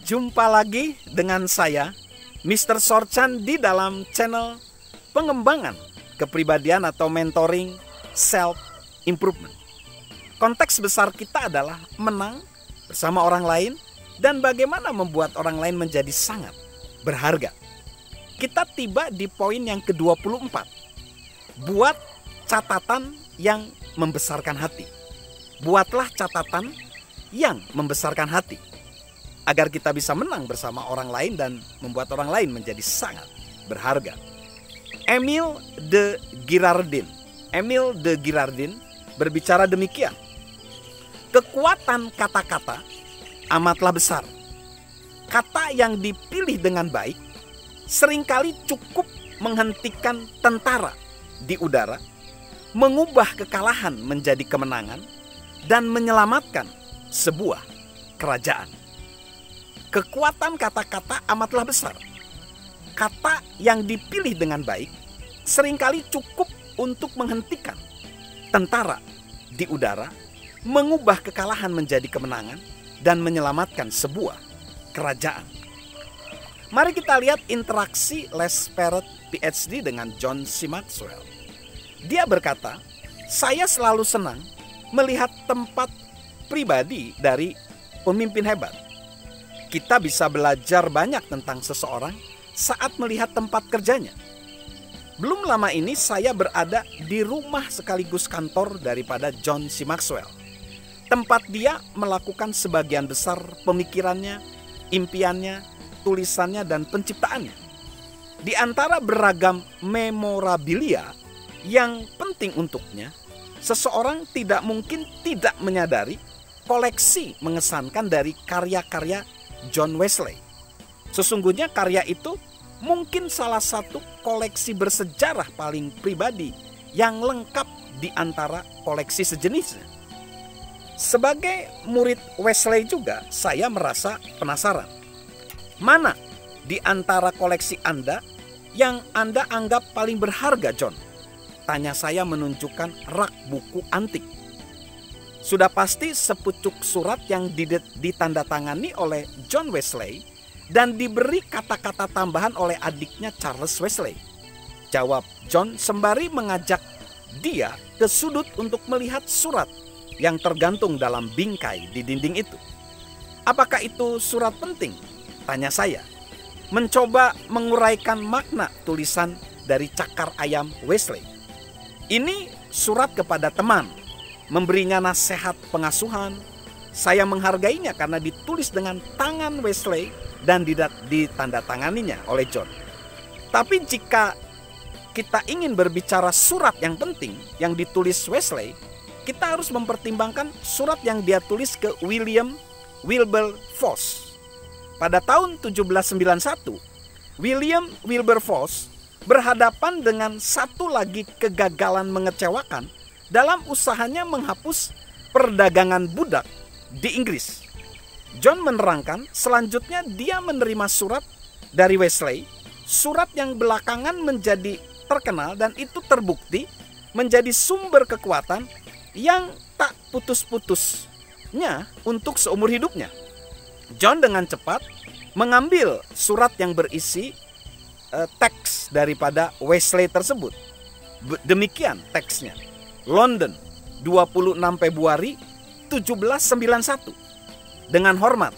Jumpa lagi dengan saya, Mr. Sorchan, di dalam channel pengembangan kepribadian atau mentoring self-improvement. Konteks besar kita adalah menang bersama orang lain dan bagaimana membuat orang lain menjadi sangat berharga. Kita tiba di poin yang ke-24. Buat catatan yang membesarkan hati. Buatlah catatan yang membesarkan hati, agar kita bisa menang bersama orang lain dan membuat orang lain menjadi sangat berharga. Émile de Girardin berbicara demikian. Kekuatan kata-kata amatlah besar. Kata yang dipilih dengan baik seringkali cukup menghentikan tentara di udara, mengubah kekalahan menjadi kemenangan, dan menyelamatkan sebuah kerajaan. Kekuatan kata-kata amatlah besar. Kata yang dipilih dengan baik seringkali cukup untuk menghentikan tentara di udara, mengubah kekalahan menjadi kemenangan, dan menyelamatkan sebuah kerajaan. Mari kita lihat interaksi Les Perret PhD dengan John C. Maxwell. Dia berkata, "Saya selalu senang melihat tempat pribadi dari pemimpin hebat. Kita bisa belajar banyak tentang seseorang saat melihat tempat kerjanya. Belum lama ini saya berada di rumah sekaligus kantor daripada John C. Maxwell. Tempat dia melakukan sebagian besar pemikirannya, impiannya, tulisannya, dan penciptaannya. Di antara beragam memorabilia yang penting untuknya, seseorang tidak mungkin tidak menyadari koleksi mengesankan dari karya-karya John Wesley. Sesungguhnya karya itu mungkin salah satu koleksi bersejarah paling pribadi yang lengkap di antara koleksi sejenisnya. Sebagai murid Wesley juga, saya merasa penasaran. Mana di antara koleksi Anda yang Anda anggap paling berharga, John? Tanya saya menunjukkan rak buku antik. Sudah pasti sepucuk surat yang ditandatangani oleh John Wesley dan diberi kata-kata tambahan oleh adiknya Charles Wesley. Jawab John sembari mengajak dia ke sudut untuk melihat surat yang tergantung dalam bingkai di dinding itu. Apakah itu surat penting? Tanya saya, mencoba menguraikan makna tulisan dari cakar ayam Wesley. Ini surat kepada teman, memberinya nasihat pengasuhan. Saya menghargainya karena ditulis dengan tangan Wesley dan ditandatanganinya oleh John. Tapi jika kita ingin berbicara surat yang penting yang ditulis Wesley, kita harus mempertimbangkan surat yang dia tulis ke William Wilberforce. Pada tahun 1791, William Wilberforce berhadapan dengan satu lagi kegagalan mengecewakan dalam usahanya menghapus perdagangan budak di Inggris. John menerangkan selanjutnya dia menerima surat dari Wesley, surat yang belakangan menjadi terkenal dan itu terbukti menjadi sumber kekuatan yang tak putus-putusnya untuk seumur hidupnya. John dengan cepat mengambil surat yang berisi teks daripada Wesley tersebut. Demikian teksnya. London, 26 Februari 1791. Dengan hormat,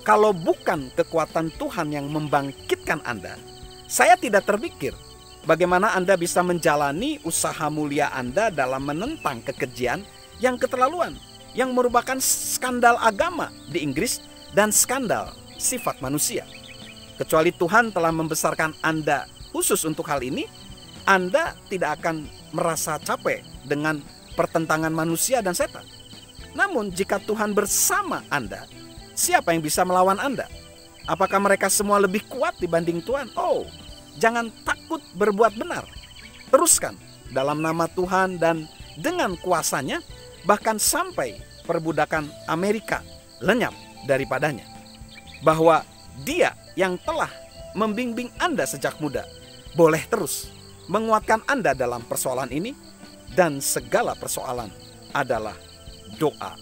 kalau bukan kekuatan Tuhan yang membangkitkan Anda, saya tidak terpikir bagaimana Anda bisa menjalani usaha mulia Anda dalam menentang kekejian yang keterlaluan, yang merupakan skandal agama di Inggris dan skandal sifat manusia. Kecuali Tuhan telah membesarkan Anda khusus untuk hal ini, Anda tidak akan merasa capek dengan pertentangan manusia dan setan. Namun jika Tuhan bersama Anda, siapa yang bisa melawan Anda? Apakah mereka semua lebih kuat dibanding Tuhan? Oh, jangan takut berbuat benar. Teruskan dalam nama Tuhan dan dengan kuasanya, bahkan sampai perbudakan Amerika lenyap daripadanya. Bahwa Dia yang telah membimbing Anda sejak muda boleh terus menguatkan Anda dalam persoalan ini, dan segala persoalan adalah doa.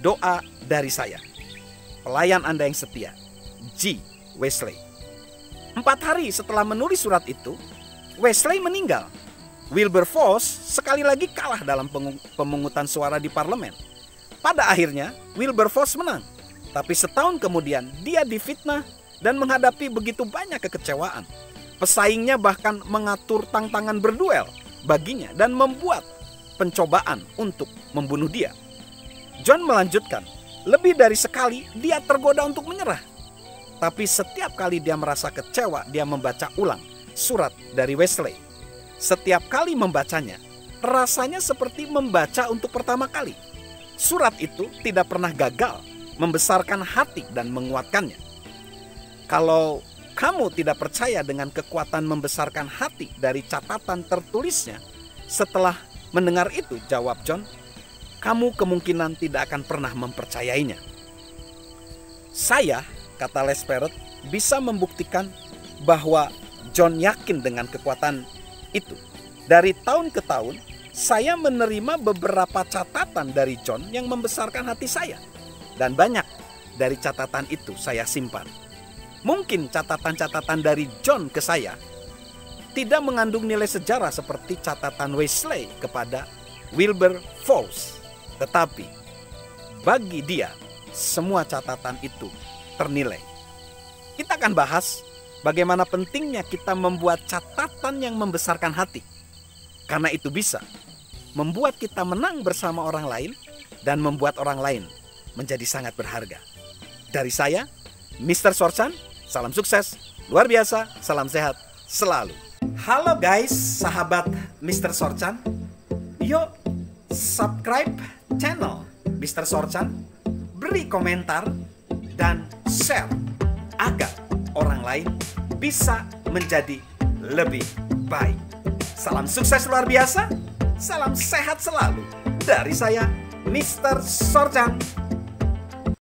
Doa dari saya, pelayan Anda yang setia, G. Wesley. 4 hari setelah menulis surat itu, Wesley meninggal. Wilberforce sekali lagi kalah dalam pemungutan suara di parlemen. Pada akhirnya, Wilberforce menang. Tapi setahun kemudian, dia difitnah dan menghadapi begitu banyak kekecewaan. Pesaingnya bahkan mengatur tantangan berduel baginya dan membuat pencobaan untuk membunuh dia. John melanjutkan, lebih dari sekali dia tergoda untuk menyerah. Tapi setiap kali dia merasa kecewa, dia membaca ulang surat dari Wesley. Setiap kali membacanya, rasanya seperti membaca untuk pertama kali. Surat itu tidak pernah gagal membesarkan hati dan menguatkannya. Kalau kamu tidak percaya dengan kekuatan membesarkan hati dari catatan tertulisnya, setelah mendengar itu, jawab John, kamu kemungkinan tidak akan pernah mempercayainya. Saya, kata Les Perret, bisa membuktikan bahwa John yakin dengan kekuatan itu. Dari tahun ke tahun, saya menerima beberapa catatan dari John yang membesarkan hati saya. Dan banyak dari catatan itu saya simpan. Mungkin catatan-catatan dari John ke saya tidak mengandung nilai sejarah seperti catatan Wesley kepada Wilberforce. Tetapi bagi dia, semua catatan itu ternilai. Kita akan bahas bagaimana pentingnya kita membuat catatan yang membesarkan hati. Karena itu bisa membuat kita menang bersama orang lain dan membuat orang lain menjadi sangat berharga. Dari saya, Mr. Sorchan, salam sukses, luar biasa, salam sehat selalu. Halo guys, sahabat Mr. Sorchan. Yuk subscribe channel Mr. Sorchan, beri komentar dan share agar orang lain bisa menjadi lebih baik. Salam sukses luar biasa, salam sehat selalu dari saya, Mr. Sorchan.